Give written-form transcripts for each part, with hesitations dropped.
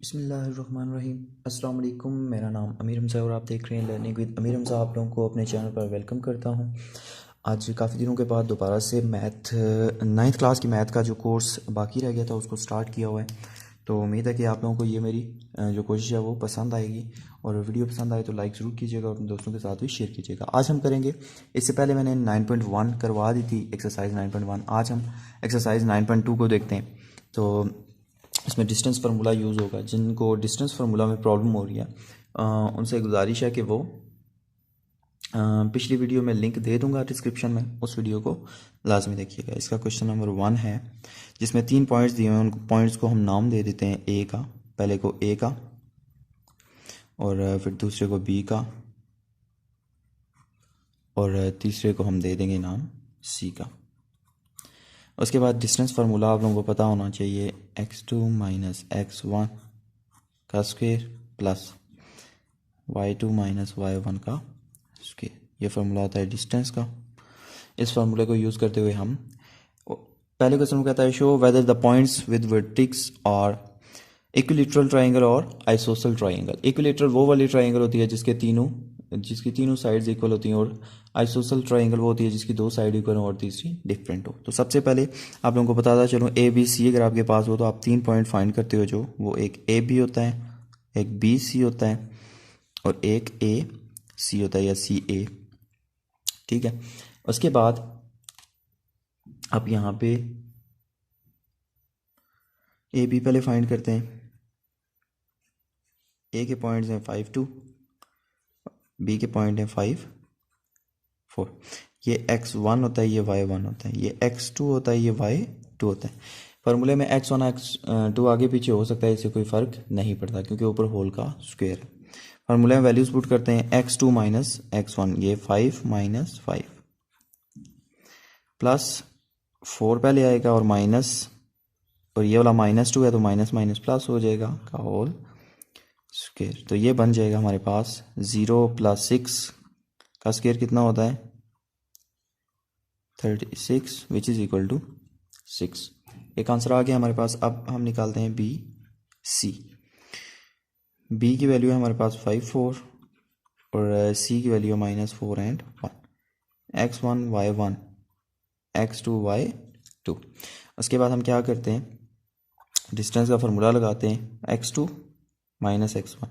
बिस्मिल्लाहिर्रहमानिर्रहीम। अस्सलाम वालेकुम। मेरा नाम अमीर हमज़ा है और आप देख रहे हैं लर्निंग विद अमीर हमज़ा। आप लोगों को अपने चैनल पर वेलकम करता हूं। आज काफ़ी दिनों के बाद दोबारा से मैथ 9th क्लास की मैथ का जो कोर्स बाकी रह गया था उसको स्टार्ट किया हुआ है। तो उम्मीद है कि आप लोगों को ये मेरी जो कोशिश है वो पसंद आएगी, और वीडियो पसंद आए तो लाइक ज़रूर कीजिएगा और अपने दोस्तों के साथ भी शेयर कीजिएगा। आज हम करेंगे, इससे पहले मैंने 9.1 करवा दी थी एक्सरसाइज 9.1। आज हम एक्सरसाइज 9.2 को देखते हैं। तो इसमें डिस्टेंस फार्मूला यूज़ होगा। जिनको डिस्टेंस फार्मूला में प्रॉब्लम हो रही है उनसे गुजारिश है कि वो पिछली वीडियो में लिंक दे दूंगा डिस्क्रिप्शन में, उस वीडियो को लाजमी देखिएगा। इसका क्वेश्चन नंबर 1 है जिसमें 3 पॉइंट्स दिए हुए हैं। उन पॉइंट्स को हम नाम दे देते हैं ए का, पहले को ए का और फिर दूसरे को बी का और तीसरे को हम दे देंगे नाम सी का। उसके बाद डिस्टेंस फार्मूला आप लोगों को पता होना चाहिए, x2 माइनस x1 का square plus y2 minus y1 का स्क्वायर। ये फार्मूला होता है डिस्टेंस का। इस फार्मूले को यूज़ करते हुए हम पहले क्वेश्चन में कहता है show whether the points with vertices और इक्विलेटरल ट्राइंगल और आइसोसेल ट्राइंगल। इक्विलेटरल वो वाली ट्राइंगल होती है जिसकी तीनों साइड्स इक्वल होती हैं, और आइसोसेल ट्राइंगल वो होती है जिसकी 2 साइड इक्वल हो और तीसरी डिफरेंट हो। तो सबसे पहले आप लोगों को बताता चलो, ए बी सी अगर आपके पास हो तो आप 3 पॉइंट फाइंड करते हो, जो वो एक ए बी होता है, एक बी सी होता है और एक ए सी होता है या सी ए। ठीक है, उसके बाद आप यहाँ पे ए बी पहले फाइंड करते हैं। ए के पॉइंट्स हैं 5 2, बी के पॉइंट हैं 5 4। ये x1 होता है, ये y1 होता है, ये x2 होता है, ये y2 होता है। फार्मूले में x1 x2 आगे पीछे हो सकता है, इससे कोई फ़र्क नहीं पड़ता क्योंकि ऊपर होल का स्क्वायर है। फार्मूले में वैल्यूज पुट करते हैं, x2 माइनस x1, ये 5 माइनस 5 प्लस 4 पहले आएगा और माइनस, और ये वाला -2 है तो माइनस माइनस प्लस हो जाएगा का होल स्क्वायर। तो ये बन जाएगा हमारे पास 0 प्लस 6 का स्क्वायर कितना होता है 36, विच इज़ इक्वल टू 6। एक आंसर आ गया हमारे पास। अब हम निकालते हैं बी सी। बी की वैल्यू है हमारे पास 5 4 और सी की वैल्यू है -4 and 1। x1 y1 x2 y2। उसके बाद हम क्या करते हैं, डिस्टेंस का फार्मूला लगाते हैं, x2 minus x1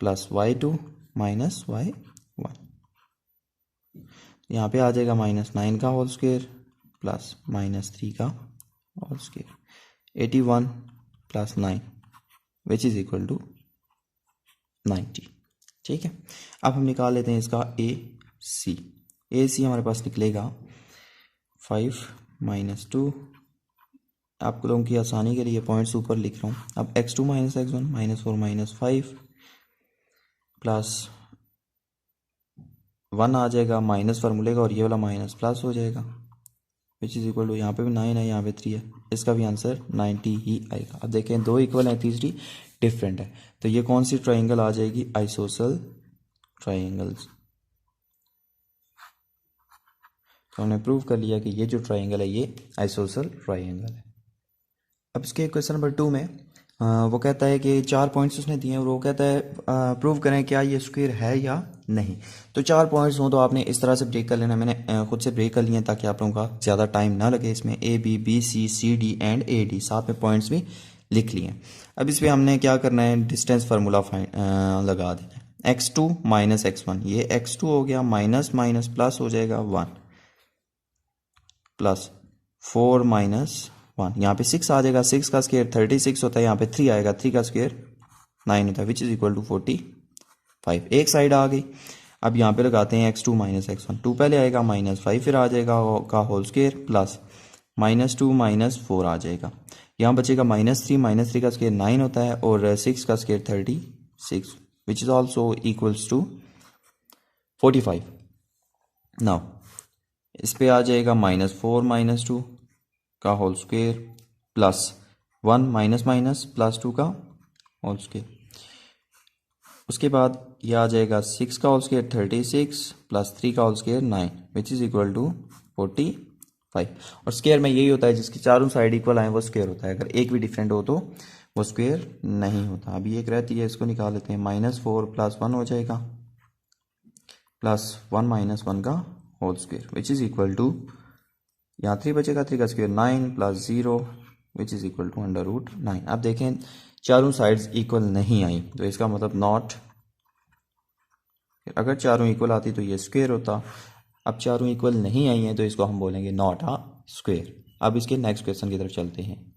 plus y2 minus y1। यहाँ पे आ जाएगा -9 का होल स्क्वायर प्लस -3 का whole square. 81 plus 9 which is equal to 90। ठीक है, अब हम निकाल लेते हैं इसका ए सी हमारे पास निकलेगा 5 -2। आप लोगों की आसानी के लिए पॉइंट्स ऊपर लिख रहा हूँ। अब x2 माइनस x1 -4 -5 प्लस 1 आ जाएगा माइनस फार्मूले का, और ये वाला माइनस प्लस हो जाएगा, विच इज़ इक्वल टू, यहाँ पे भी 9 है, यहाँ पे 3 है, इसका भी आंसर 90 ही आएगा। अब देखें 2 इक्वल है, तीसरी डिफरेंट है, तो ये कौन सी ट्राइंगल आ जाएगी, आइसोसेल ट्राइंगल्स। तो हमने प्रूव कर लिया कि ये जो ट्राइंगल है ये आइसोसेल ट्राइंगल है। अब इसके क्वेश्चन नंबर 2 में वो कहता है कि 4 पॉइंट्स उसने दिए हैं और वो कहता है प्रूव करें क्या ये स्क्वायर है या नहीं। तो 4 पॉइंट्स हों तो आपने इस तरह से ब्रेक कर लेना। मैंने खुद से ब्रेक कर लिए ताकि आप लोगों का ज़्यादा टाइम ना लगे। इसमें a B B c c d and a d, साथ में पॉइंट्स भी लिख लिए। अब इस पर हमने क्या करना है, डिस्टेंस फार्मूला लगा देना है। x2 माइनस x1, ये x2 हो गया, माइनस माइनस प्लस हो जाएगा 1 प्लस 4 माइनस 1, यहाँ पे 6 आ जाएगा, 6 का स्क्वायर 36 होता है, यहाँ पे 3 आएगा, 3 का स्क्वायर 9 होता है, विच इज़ इक्वल टू 45। एक साइड आ गई। अब यहाँ पे लगाते हैं x2 माइनस x1, 2 पहले आएगा, -5 फिर आ जाएगा का होल स्क्वायर प्लस -2 -4 आ जाएगा, यहाँ बचेगा -3 का स्क्वायर 9 होता है और 6 का square 36, which is also equals to 45। Now इस पे आ जाएगा -4 -2 का whole square plus 1 minus minus plus 2 का होल स्क्वायर। उसके बाद ये आ जाएगा 6 का होल स्क्वायर 36 प्लस 3 का whole square 9, which is equal to 45। और स्क्वायर में यही होता है जिसकी चारों साइड इक्वल आए वो स्क्वायर होता है, अगर एक भी डिफरेंट हो तो वो स्क्वायर नहीं होता। अभी एक रहती है, इसको निकाल लेते हैं। -4 + 1 हो जाएगा, +1 - 1 का whole square which is equal to, यहाँ 3 बचेगा, 3 का square 9 + 0 which is equal to √9। अब देखें चारों साइड्स इक्वल नहीं आई, तो इसका मतलब नॉट, अगर चारों इक्वल आती तो ये स्क्वायर होता। अब चारों इक्वल नहीं आई हैं तो इसको हम बोलेंगे नॉट अ स्क्वायर। अब इसके नेक्स्ट क्वेश्चन की तरफ चलते हैं।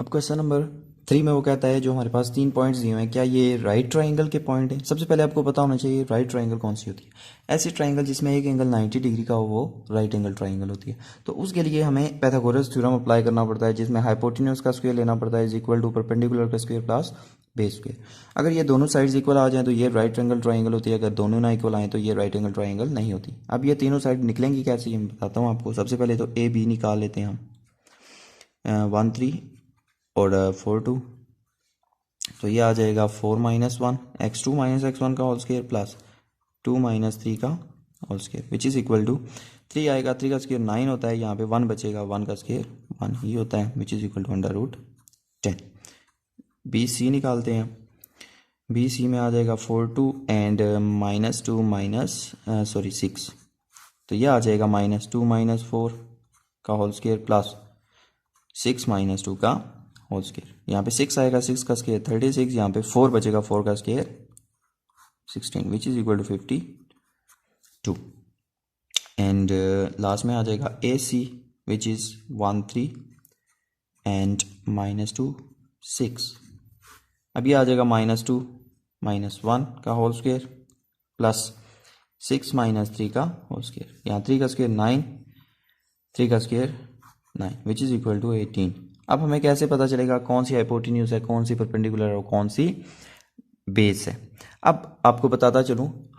अब क्वेश्चन नंबर 3 में वो कहता है जो हमारे पास 3 पॉइंट्स दिए हुए हैं, क्या ये राइट ट्राइंगल के पॉइंट हैं। सबसे पहले आपको पता होना चाहिए राइट ट्राइंगल कौन सी होती है। ऐसी ट्राइंगल जिसमें एक एंगल 90 डिग्री का हो वो राइट एंगल ट्राइंगल होती है। तो उसके लिए हमें पाइथागोरस थ्योरम अप्लाई करना पड़ता है, जिसमें हाइपोटेन्यूज का स्क्वायर लेना पड़ता है इज इक्वल टू परपेंडिकुलर का स्क्वायर प्लस बेस स्क्वायर। अगर ये दोनों साइड्स इक्वल आ जाएं तो ये राइट एंगल ट्राइंगल होती है, अगर दोनों ना इक्वल आए तो ये राइट एंगल ट्राइंगल नहीं होती। अब ये तीनों साइड निकलेंगी कैसे, ये मैं बताता हूँ आपको। सबसे पहले तो ए बी निकाल लेते हैं हम, 1 3 और 4 2। तो ये आ जाएगा 4 - 1 x2 - x1 का होल स्क्वायर प्लस 2 - 3 का whole square which is equal to 3 आएगा, 3 का स्क्वायर 9 होता है, यहाँ पे 1 बचेगा, 1 का स्क्वायर 1 ही होता है which is equal to √10। B C निकालते हैं। बी सी में आ जाएगा 4 2 एंड -2 6। तो ये आ जाएगा -2 - 4 का होल स्क्वायर प्लस 6 - 2 का होल स्क्वायर। यहाँ पे 6 आएगा, 6 का स्क्वायर 36, यहाँ पे 4 बचेगा, 4 का square 16 which is equal to 52। And last में आ जाएगा ए सी विच इज़ 1 3 एंड -2 6। अब ये आ जाएगा -2 - 1 का होल स्क्वायर प्लस 6 - 3 का होल स्क्वायर। यहाँ 3 का स्क्वायर 9, 3 का square 9 which is equal to 18। अब हमें कैसे पता चलेगा कौन सी हाइपोटेन्यूज है, कौन सी परपेंडिकुलर है और कौन सी बेस है। अब आपको बताता चलूँ,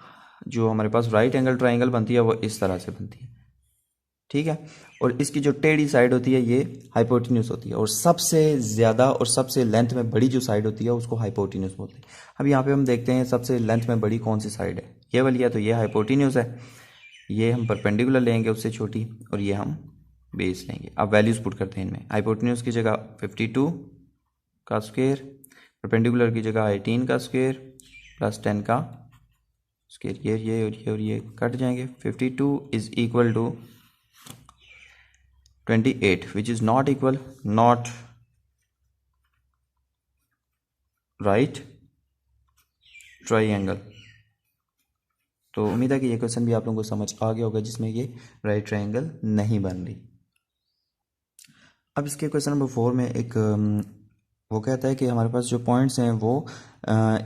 जो हमारे पास राइट एंगल ट्राइंगल बनती है वो इस तरह से बनती है, ठीक है। और इसकी जो टेढ़ी साइड होती है ये हाइपोटेन्यूज होती है, और सबसे ज़्यादा और सबसे लेंथ में बड़ी जो साइड होती है उसको हाइपोटेन्यूज बोलते हैं। अब यहाँ पे हम देखते हैं सबसे लेंथ में बड़ी कौन सी साइड है, ये वाली है, तो ये हाइपोटेन्यूज है। ये हम परपेंडिकुलर लेंगे उससे छोटी, और ये हम बेस लेंगे। अब वैल्यूज पुट करते हैं इनमें। हाइपोटेन्यूज की जगह 52 का स्क्वायर, परपेंडिकुलर की जगह 18 का स्क्वायर प्लस 10 का स्क्वायर। ये कट जाएंगे। 52 is equal to 28 which is not equal, not right triangle. तो उम्मीद है कि ये क्वेश्चन भी आप लोगों को समझ आ गया होगा, जिसमें ये राइट ट्राइंगल नहीं बन रही। अब इसके क्वेश्चन नंबर 4 में एक वो कहता है कि हमारे पास जो पॉइंट्स हैं वो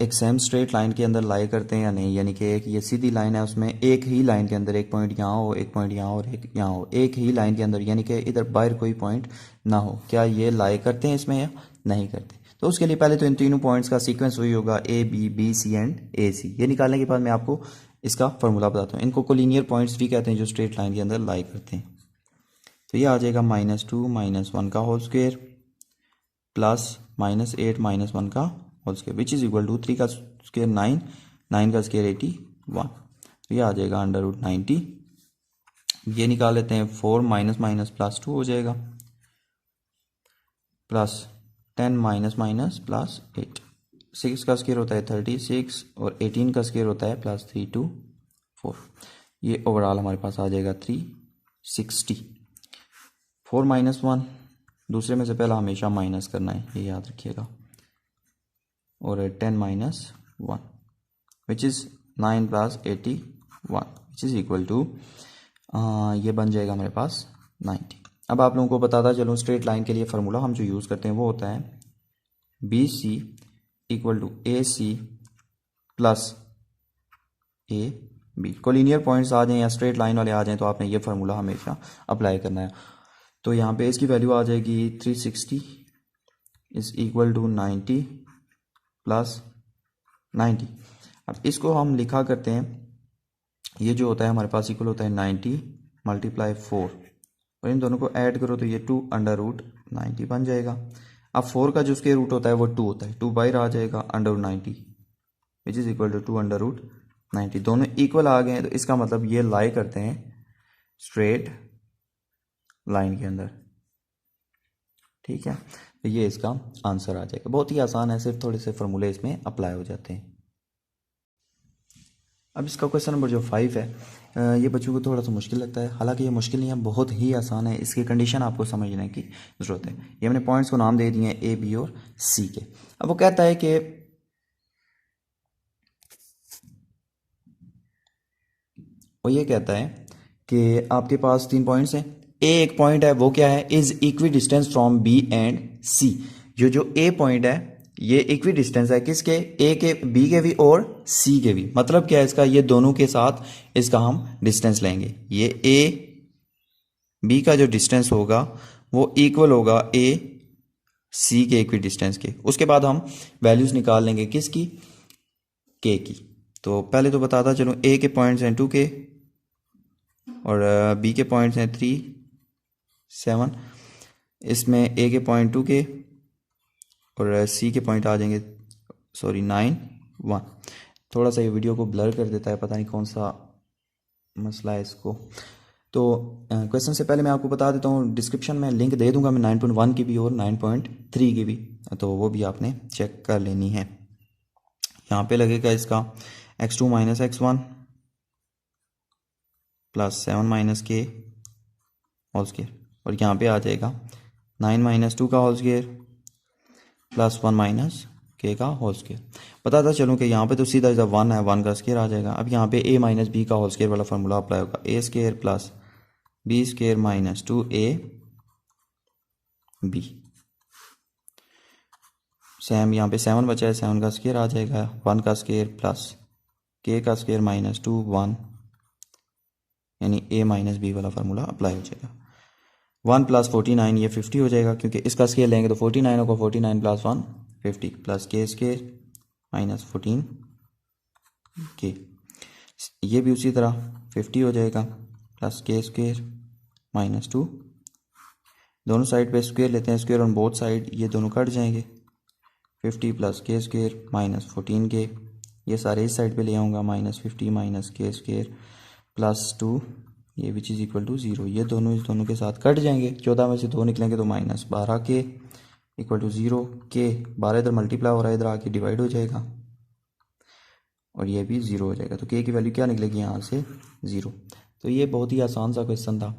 एक सेम स्ट्रेट लाइन के अंदर लाई करते हैं या नहीं, यानी कि एक ये सीधी लाइन है, उसमें एक ही लाइन के अंदर एक पॉइंट यहाँ हो, एक पॉइंट यहाँ और एक यहाँ हो, एक ही लाइन के अंदर, यानी कि इधर बाहर कोई पॉइंट ना हो। क्या ये लाई करते हैं इसमें या नहीं करते। तो उसके लिए पहले तो इन तीनों पॉइंट्स का सीक्वेंस वही होगा, A B, B C and A C. ये निकालने के बाद मैं आपको इसका फॉर्मूला बताता हूँ। इनको कोलिनियर पॉइंट्स भी कहते हैं जो स्ट्रेट लाइन के अंदर लाई करते हैं। तो ये आ जाएगा -2 - 1 का होल स्क्वायर प्लस -8 - 1 का whole square which is equal to 3 का स्क्वायर 9, 9 का स्क्वायर 81। तो ये आ जाएगा √90। ये निकाल लेते हैं। 4 - +2 हो जाएगा प्लस 10 - +8। 6 का स्क्वायर होता है 36 और 18 का स्क्वायर होता है +3 2 4। ये ओवरऑल हमारे पास आ जाएगा 360। 4 - 1 दूसरे में से पहला हमेशा माइनस करना है, ये याद रखिएगा। और 10 - 1 which is 9 + 81 which is equal to, ये बन जाएगा हमारे पास 90। अब आप लोगों को बताता चलूँ, स्ट्रेट लाइन के लिए फार्मूला हम जो यूज़ करते हैं वो होता है BC equal to AC plus AB। Collinear points आ जाएं या स्ट्रेट लाइन वाले आ जाएं तो आपने ये फार्मूला हमेशा अप्लाई करना है। तो यहाँ पे इसकी वैल्यू आ जाएगी 360 इज इक्वल टू 90 प्लस 90। अब इसको हम लिखा करते हैं, ये जो होता है हमारे पास इक्वल होता है 90 × 4, और इन दोनों को ऐड करो तो ये 2 √90 बन जाएगा। अब 4 का जो स्क्वायर रूट होता है वो 2 होता है, 2 बाहर आ जाएगा √90 विच इज़ इक्वल टू 2 √90। दोनों इक्वल आ गए हैं, तो इसका मतलब ये लाई करते हैं स्ट्रेट लाइन के अंदर, ठीक है, तो ये इसका आंसर आ जाएगा। बहुत ही आसान है, सिर्फ थोड़े से फार्मूले इसमें अप्लाई हो जाते हैं। अब इसका क्वेश्चन नंबर जो 5 है, ये बच्चों को थोड़ा सा मुश्किल लगता है, हालांकि ये मुश्किल नहीं है, बहुत ही आसान है। इसकी कंडीशन आपको समझने की ज़रूरत है। ये हमने पॉइंट्स को नाम दे दिए हैं ए, बी और सी के। अब वो कहता है कि वो ये कहता है कि आपके पास 3 पॉइंट्स हैं। ए एक पॉइंट है, वो क्या है, is equidistance from B and C. जो ए पॉइंट है ये इक्वी डिस्टेंस है किसके, ए के, बी के भी और सी के भी। मतलब क्या है इसका, ये दोनों के साथ इसका हम डिस्टेंस लेंगे। ये ए बी का जो डिस्टेंस होगा वो इक्वल होगा ए सी के इक्वी डिस्टेंस के। उसके बाद हम वैल्यूज निकाल लेंगे किसकी, के की। तो पहले तो बताता चलो, ए के पॉइंट्स हैं 2 के और बी के पॉइंट्स हैं 3, 7। इसमें ए के पॉइंट 2 के और सी के पॉइंट आ जाएंगे 9, 1। थोड़ा सा ये वीडियो को ब्लर कर देता है, पता नहीं कौन सा मसला है इसको। तो क्वेश्चन से पहले मैं आपको बता देता हूँ, डिस्क्रिप्शन में लिंक दे दूंगा मैं 9.1 की भी और 9.3 की भी, तो वो भी आपने चेक कर लेनी है। यहाँ पे लगेगा इसका x2 minus x1 plus 7 minus के होल स्क्वायर, और यहाँ पे आ जाएगा 9 माइनस 2 का होल स्क्वायर प्लस 1 माइनस के का होल स्क्वायर। बताता चलूँ कि यहाँ पे तो सीधा जब 1 है 1 का स्क्वायर आ जाएगा। अब यहाँ पे a माइनस बी का होल स्क्वायर वाला फार्मूला अप्लाई होगा, a square plus b square minus 2a b. Same यहाँ पे 7 बचा है, 7 का स्क्वायर आ जाएगा, 1 का स्क्वायर प्लस के का स्क्वायर माइनस 2 1, यानी a माइनस बी वाला फार्मूला अप्लाई हो जाएगा। 1 प्लस 49 ये 50 हो जाएगा, क्योंकि इसका स्केयर लेंगे तो 49 होगा, 49 प्लस 1 50 प्लस के स्केयर माइनस 14 के। ये भी उसी तरह 50 हो जाएगा प्लस के स्केयर माइनस 2। दोनों साइड पे स्क्वायर लेते हैं, स्क्वायर ऑन बोथ साइड, ये दोनों कट जाएंगे। 50 प्लस के स्केयर माइनस 14 के, ये सारे इस साइड पे ले आऊँगा, माइनस 50 माइनस के स्केयर प्लस 2, ये विच इज इक्वल टू 0। ये दोनों इस दोनों के साथ कट जाएंगे, 14 में से 2 निकलेंगे तो माइनस 12 के इक्वल टू 0 के। 12 इधर मल्टीप्लाई हो रहा है, इधर आके डिवाइड हो जाएगा और ये भी 0 हो जाएगा। तो के की वैल्यू क्या निकलेगी यहाँ से, 0। तो ये बहुत ही आसान सा क्वेश्चन था।